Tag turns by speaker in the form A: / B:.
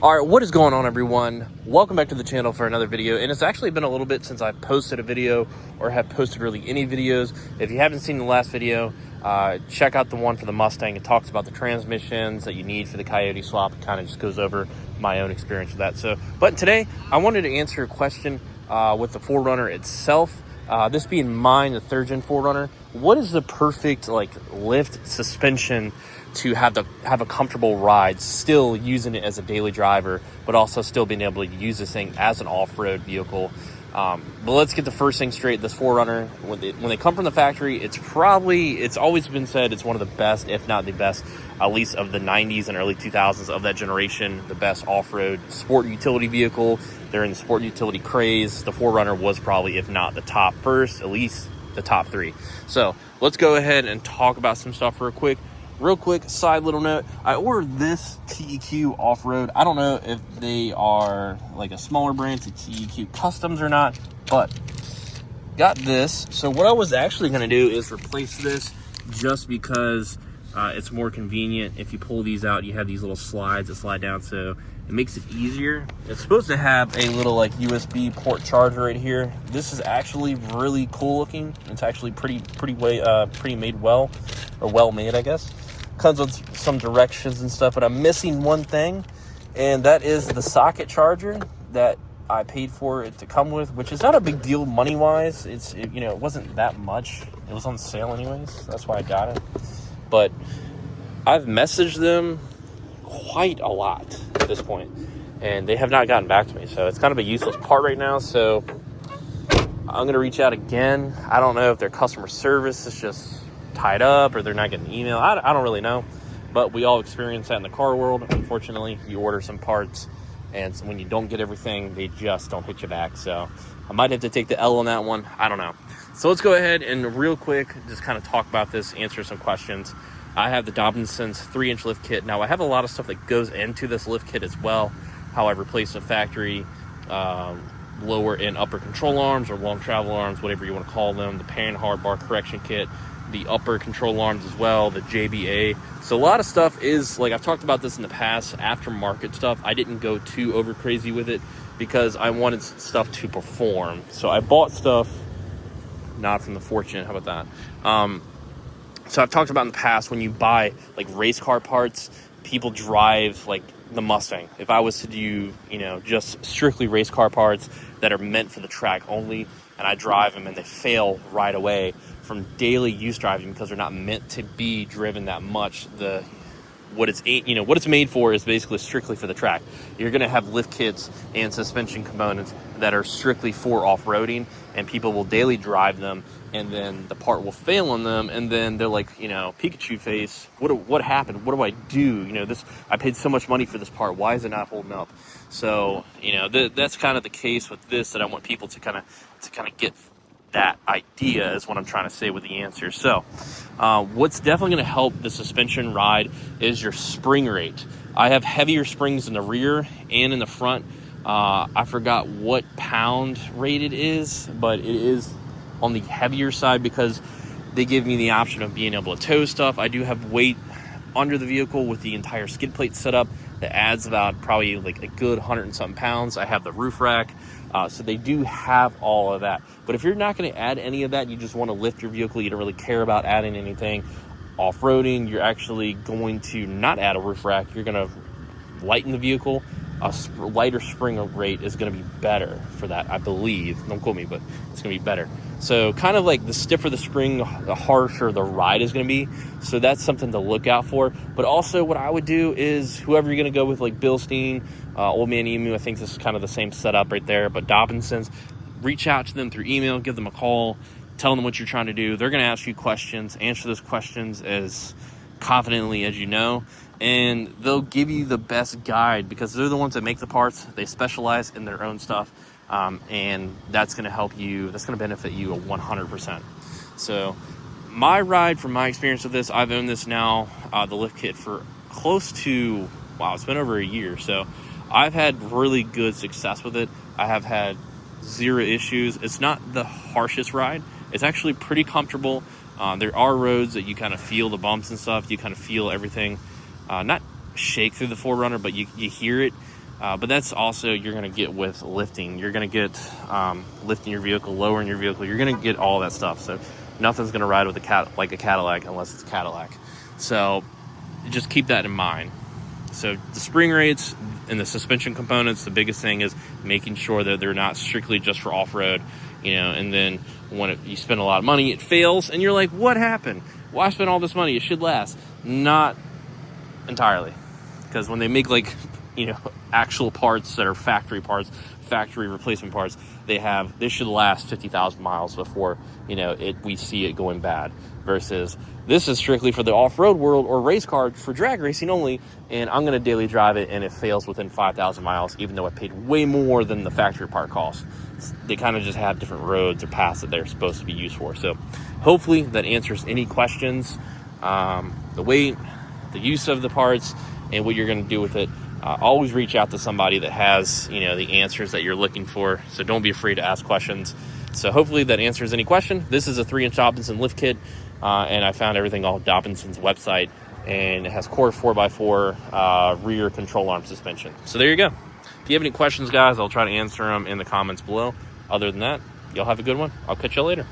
A: All right, what is going on, everyone? Welcome back to the channel for another video. And it's actually been a little bit since I posted a video or have posted really any videos. If you haven't seen the last video, check out the one for the Mustang. It talks about the transmissions that you need for the Coyote swap. It kind of just goes over my own experience with that. But today I wanted to answer a question with the 4Runner itself. This being mine, the third gen 4Runner. What is the perfect lift suspension to have a comfortable ride, still using it as a daily driver, but also still being able to use this thing as an off-road vehicle? But let's get the first thing straight. This 4Runner, when they come from the factory, it's always been said it's one of the best, if not the best, at least of the 90s and early 2000s of that generation, the best off-road sport utility vehicle. They're in the sport utility craze. The 4Runner was probably, if not the top first, at least the top three. So let's go ahead and talk about some stuff real quick. Real quick side little note, I ordered this TEQ off-road. I don't know if they are like a smaller brand to TEQ Customs or not, but got this. So what I was actually going to do is replace this just because it's more convenient. If you pull these out, you have these little slides that slide down, so it makes it easier. It's supposed to have a little USB port charger right here. This is actually really cool looking. It's actually pretty made well, or well made, I guess. Comes with some directions and stuff, but I'm missing one thing, and that is the socket charger that I paid for it to come with, which is not a big deal money wise. It wasn't that much. It was on sale anyways, that's why I got it. But I've messaged them quite a lot at this point, and they have not gotten back to me, so it's kind of a useless part right now. So I'm gonna reach out again. I don't know if their customer service is just tied up or they're not getting email. I don't really know, but we all experience that in the car world. Unfortunately, you order some parts, and when you don't get everything, they just don't hit you back. So I might have to take the L on that one. I don't know. So let's go ahead and real quick just kind of talk about this, answer some questions. I have the Dobinson's 3-inch lift kit. Now I have a lot of stuff that goes into this lift kit as well. How I replace the factory lower and upper control arms or long travel arms, whatever you want to call them, the pan hard bar correction kit, the upper control arms as well, the JBA. So a lot of stuff is, like I've talked about this in the past, aftermarket stuff. I didn't go too over crazy with it because I wanted stuff to perform. So I bought stuff not from the fortune. How about that? So I've talked about in the past, when you buy like race car parts, people drive like the Mustang. If I was to do, just strictly race car parts that are meant for the track only, and I drive them and they fail right away from daily use driving because they're not meant to be driven that much, what it's made for is basically strictly for the track. You're going to have lift kits and suspension components that are strictly for off-roading, and people will daily drive them, and then the part will fail on them, and then they're like, Pikachu face, what happened? What do I do? I paid so much money for this part. Why is it not holding up? So, that's kind of the case with this, that I want people to kind of get that idea, is what I'm trying to say with the answer. So what's definitely going to help the suspension ride is your spring rate. I have heavier springs in the rear and in the front. I forgot what pound rate it is, but it is on the heavier side because they give me the option of being able to tow stuff. I do have weight under the vehicle with the entire skid plate setup that adds about probably like a good 100 and something pounds. I have the roof rack. So they do have all of that. But if you're not going to add any of that, you just want to lift your vehicle, you don't really care about adding anything off-roading, you're actually going to not add a roof rack. You're going to lighten the vehicle. A lighter spring rate is going to be better for that, I believe. Don't quote me, but it's going to be better. So kind of like the stiffer the spring, the harsher the ride is going to be. So that's something to look out for. But also what I would do is, whoever you're going to go with, like Bilstein, Old Man Emu, I think this is kind of the same setup right there. But Dobinson's, reach out to them through email, give them a call, tell them what you're trying to do. They're going to ask you questions. Answer those questions as confidently as you know, and they'll give you the best guide because they're the ones that make the parts. They specialize in their own stuff, and that's going to help you. That's going to benefit you 100%. So my ride, from my experience with this, I've owned this now, the lift kit, for close to, it's been over a year. So I've had really good success with it. I have had zero issues. It's not the harshest ride. It's actually pretty comfortable. There are roads that you kind of feel the bumps and stuff. You kind of feel everything not shake through the 4Runner, but you hear it. But that's also you're going to get with lifting. You're going to get lifting your vehicle, lowering your vehicle. You're going to get all that stuff. So nothing's going to ride with like a Cadillac unless it's a Cadillac. So just keep that in mind. So the spring rates and the suspension components, the biggest thing is making sure that they're not strictly just for off-road, and then when you spend a lot of money, it fails, and you're like, what happened? Why spend all this money? It should last. Not entirely. Because when they make actual parts that are factory parts, factory replacement parts, this should last 50,000 miles before, we see it going bad. Versus this is strictly for the off-road world or race car for drag racing only, and I'm going to daily drive it and it fails within 5,000 miles, even though I paid way more than the factory part costs. They kind of just have different roads or paths that they're supposed to be used for. So hopefully that answers any questions. The weight, the use of the parts, and what you're going to do with it. Always reach out to somebody that has, the answers that you're looking for. So don't be afraid to ask questions. So hopefully that answers any question. This is a 3-inch Dobinson lift kit, and I found everything on Dobinson's website, and it has core 4x4 rear control arm suspension. So there you go. If you have any questions, guys, I'll try to answer them in the comments below. Other than that, y'all have a good one. I'll catch you later.